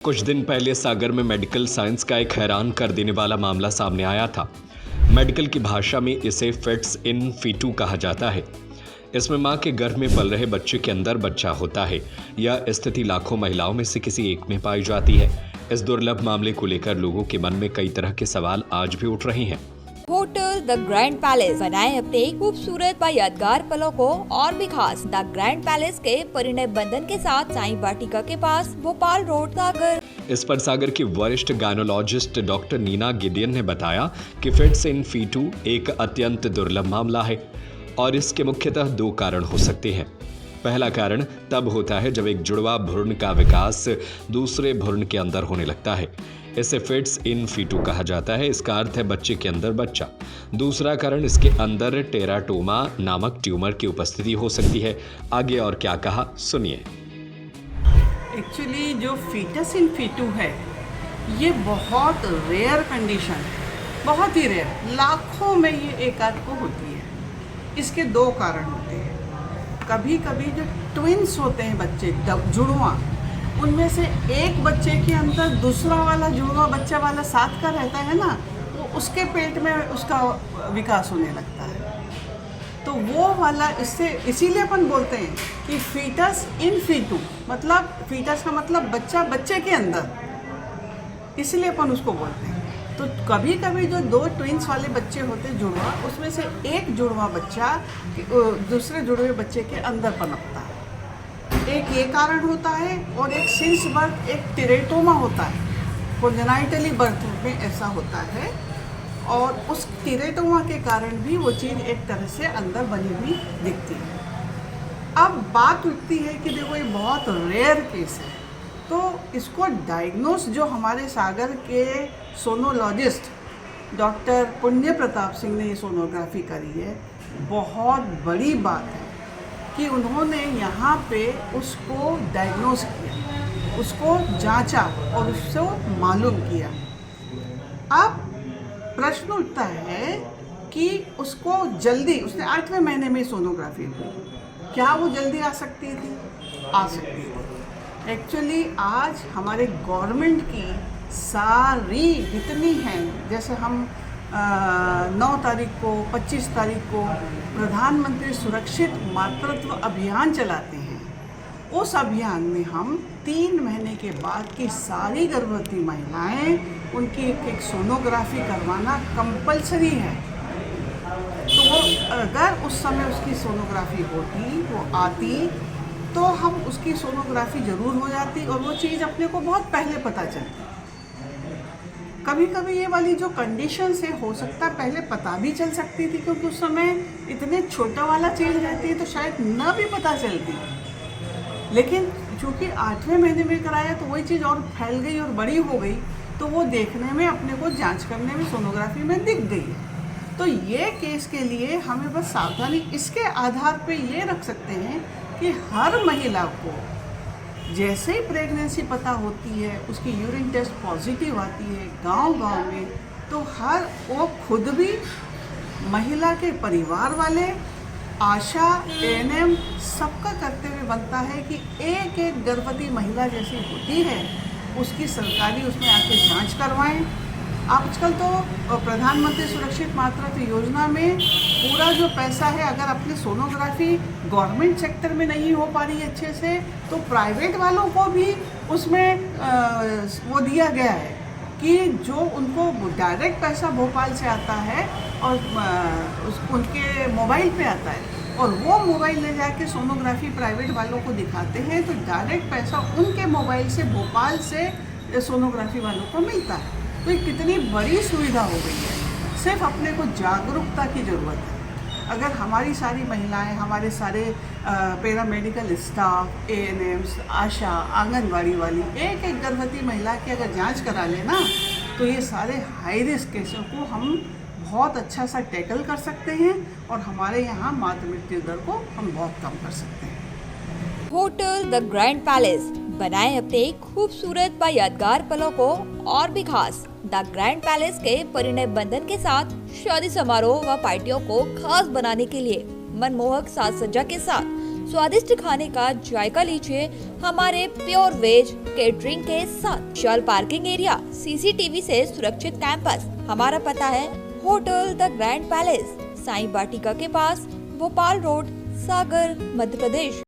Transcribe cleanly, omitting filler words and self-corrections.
कुछ दिन पहले सागर में मेडिकल साइंस का एक हैरान कर देने वाला मामला सामने आया था। मेडिकल की भाषा में इसे फिट्स इन फीटू कहा जाता है। इसमें मां के गर्भ में पल रहे बच्चे के अंदर बच्चा होता है। यह स्थिति लाखों महिलाओं में से किसी एक में पाई जाती है। इस दुर्लभ मामले को लेकर लोगों के मन में कई तरह के सवाल आज भी उठ रहे हैं। होटल द ग्रैंड पैलेस बनाए अपने खूबसूरत व यादगार पलों को और भी खास। द ग्रैंड पैलेस के परिणय बंधन के साथ साई वाटिका के पास भोपाल रोड सागर। इस पर सागर की वरिष्ठ गायनोलॉजिस्ट डॉक्टर नीना गिदेन ने बताया कि फिट्स इन फीटू एक अत्यंत दुर्लभ मामला है और इसके मुख्यतः दो कारण हो सकते हैं। पहला कारण तब होता है जब एक जुड़वा भ्रूण का विकास दूसरे भ्रूण के अंदर होने लगता है। इसे फिट्स इन फीटू कहा जाता है। इसका अर्थ है बच्चे के अंदर बच्चा। दूसरा कारण इसके अंदर टेराटोमा नामक ट्यूमर की उपस्थिति हो सकती है। आगे और क्या कहा सुनिए। एक्चुअली जो फीटस इन फीटू है ये बहुत रेयर कंडीशन है, बहुत ही रेयर, लाखों में ये एक आध को होती है। इसके दो कारण होते हैं। कभी कभी जो ट्विंस होते हैं बच्चे, जुड़वा, उनमें से एक बच्चे के अंदर दूसरा वाला जुड़वा बच्चा वाला साथ का रहता है ना, वो उसके पेट में उसका विकास होने लगता है। तो वो वाला इसीलिए अपन बोलते हैं कि फीटस इन फीटू, मतलब फीटस का मतलब बच्चा बच्चे के अंदर, इसलिए अपन उसको बोलते हैं। तो कभी कभी जो दो ट्विंस वाले बच्चे होते हैं जुड़वा, उसमें से एक जुड़वा बच्चा दूसरे जुड़वे बच्चे के अंदर पनपता है। एक ये कारण होता है और एक सिंस बर्थ एक टेरेटोमा होता है, कोंजेनाइटली बर्थ में ऐसा होता है और उस टेरेटोमा के कारण भी वो चीज़ एक तरह से अंदर बनी हुई दिखती है। अब बात उठती है कि देखो ये बहुत रेयर केस है, तो इसको डायग्नोस जो हमारे सागर के सोनोलॉजिस्ट डॉक्टर पुण्य प्रताप सिंह ने ये सोनोग्राफी करी है, बहुत बड़ी बात है कि उन्होंने यहाँ पे उसको डायग्नोस किया, उसको जांचा और उससे मालूम किया। अब प्रश्न उठता है कि उसको जल्दी, उसने 8वें महीने में सोनोग्राफी की, क्या वो जल्दी आ सकती थी? आ सकती थी। एक्चुअली आज हमारे गवर्नमेंट की सारी जितनी हैं, जैसे हम 9 तारीख को, 25 तारीख को प्रधानमंत्री सुरक्षित मातृत्व अभियान चलाते हैं। उस अभियान में हम 3 महीने के बाद की सारी गर्भवती महिलाएं, उनकी एक सोनोग्राफी करवाना कंपलसरी है। तो वो अगर उस समय उसकी सोनोग्राफी होती, वो आती, तो हम उसकी सोनोग्राफी ज़रूर हो जाती और वो चीज़ अपने को बहुत पहले पता चलती। कभी कभी ये वाली जो कंडीशंस है, हो सकता है पहले पता भी चल सकती थी, क्योंकि उस समय इतने छोटा वाला चीज़ रहती है तो शायद न भी पता चलती। लेकिन चूँकि 8वें महीने में कराया तो वही चीज़ और फैल गई और बड़ी हो गई, तो वो देखने में, अपने को जांच करने में, सोनोग्राफी में दिख गई है। तो ये केस के लिए हमें बस सावधानी इसके आधार पे ये रख सकते हैं कि हर महिला को जैसे ही प्रेगनेंसी पता होती है, उसकी यूरिन टेस्ट पॉजिटिव आती है गांव-गांव में, तो हर वो खुद भी, महिला के परिवार वाले, आशा, एएनएम, सबका कर्तव्य बनता है कि एक एक गर्भवती महिला जैसी होती है उसकी सरकारी उसमें आके जांच करवाएं। आजकल तो प्रधानमंत्री सुरक्षित मातृत्व योजना में पूरा जो पैसा है, अगर अपनी सोनोग्राफी गवर्नमेंट सेक्टर में नहीं हो पा रही अच्छे से, तो प्राइवेट वालों को भी उसमें वो दिया गया है कि जो उनको डायरेक्ट पैसा भोपाल से आता है और उनके मोबाइल पे आता है और वो मोबाइल ले जाके सोनोग्राफी प्राइवेट वालों को दिखाते हैं, तो डायरेक्ट पैसा उनके मोबाइल से भोपाल से सोनोग्राफी वालों को मिलता है। तो ये कितनी बड़ी सुविधा हो गई है। सिर्फ अपने को जागरूकता की ज़रूरत है। अगर हमारी सारी महिलाएं, हमारे सारे पैरामेडिकल स्टाफ, एएनएम्स, आशा, आंगनवाड़ी वाली, एक एक गर्भवती महिला की अगर जांच करा लेना, तो ये सारे हाई रिस्क केसों को हम बहुत अच्छा सा टैकल कर सकते हैं और हमारे यहाँ मातृ मृत्यु दर को हम बहुत कम कर सकते हैं। होटल द ग्रैंड पैलेस बनाए अपने खूबसूरत व यादगार पलों को और भी खास। द ग्रैंड पैलेस के परिणय बंधन के साथ शादी समारोह व पार्टियों को खास बनाने के लिए मनमोहक साज सज्जा के साथ स्वादिष्ट खाने का जायका लीजिए हमारे प्योर वेज केटरिंग के साथ। विशाल पार्किंग एरिया, CCTV से सुरक्षित कैंपस। हमारा पता है hotel the Grand Palace, Sai Vatika के पास, भोपाल रोड, सागर, मध्य प्रदेश।